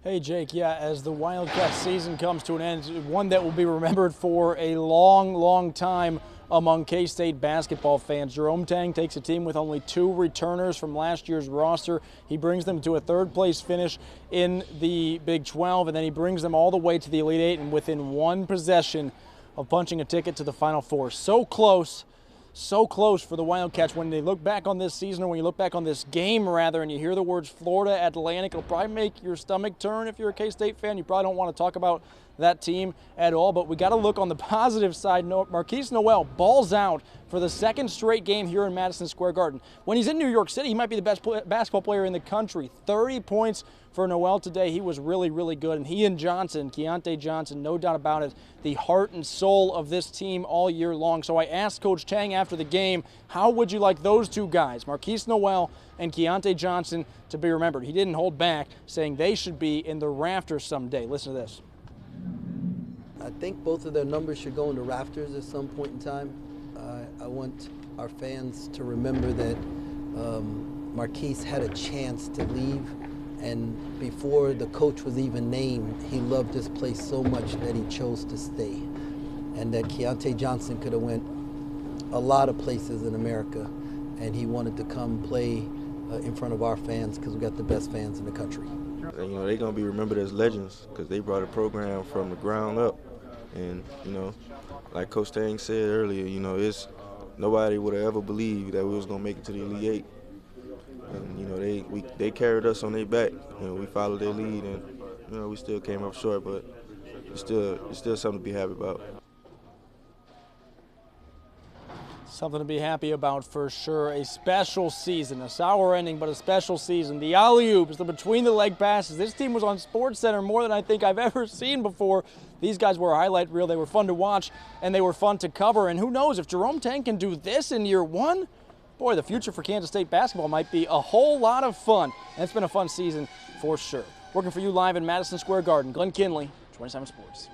Hey Jake, yeah, as the Wildcat season comes to an end, one that will be remembered for a long, long time among K-State basketball fans. Jerome Tang takes a team with only 2 returners from last year's roster. He brings them to a 3rd place finish in the Big 12, and then he brings them all the way to the Elite 8 and within 1 possession of punching a ticket to the Final Four. So close for the Wildcats. When they look back on this season, or when you look back on this game rather, and you hear the words Florida Atlantic, it'll probably make your stomach turn if you're a K-State fan. You probably don't want to talk about that team at all, but we got to look on the positive side. Markquis Nowell balls out for the 2nd straight game here in Madison Square Garden. When he's in New York City, he might be the best basketball player in the country. 30 points for Nowell today. He was really, really good. And he and Johnson, Keyontae Johnson, no doubt about it, the heart and soul of this team all year long. So I asked Coach Tang after the game, how would you like those 2 guys, Markquis Nowell and Keyontae Johnson, to be remembered? He didn't hold back, saying they should be in the rafters someday. Listen to this. I think both of their numbers should go in the rafters at some point in time. I want our fans to remember that Markquis had a chance to leave, and before the coach was even named, he loved this place so much that he chose to stay. And that Keyontae Johnson could have went a lot of places in America, and he wanted to come play in front of our fans because we got the best fans in the country. You know, they're going to be remembered as legends because they brought a program from the ground up. And, you know, like Coach Tang said earlier, you know, nobody would have ever believed that we was going to make it to the Elite 8. And, you know, they carried us on their back. You know, we followed their lead, and, you know, we still came up short, but it's still something to be happy about. Something to be happy about for sure. A special season, a sour ending, but a special season. The alley-oops, the between-the-leg passes. This team was on SportsCenter more than I think I've ever seen before. These guys were a highlight reel. They were fun to watch, and they were fun to cover. And who knows, if Jerome Tang can do this in year 1, boy, the future for Kansas State basketball might be a whole lot of fun. And it's been a fun season for sure. Working for you live in Madison Square Garden, Glenn Kinley, 27 Sports.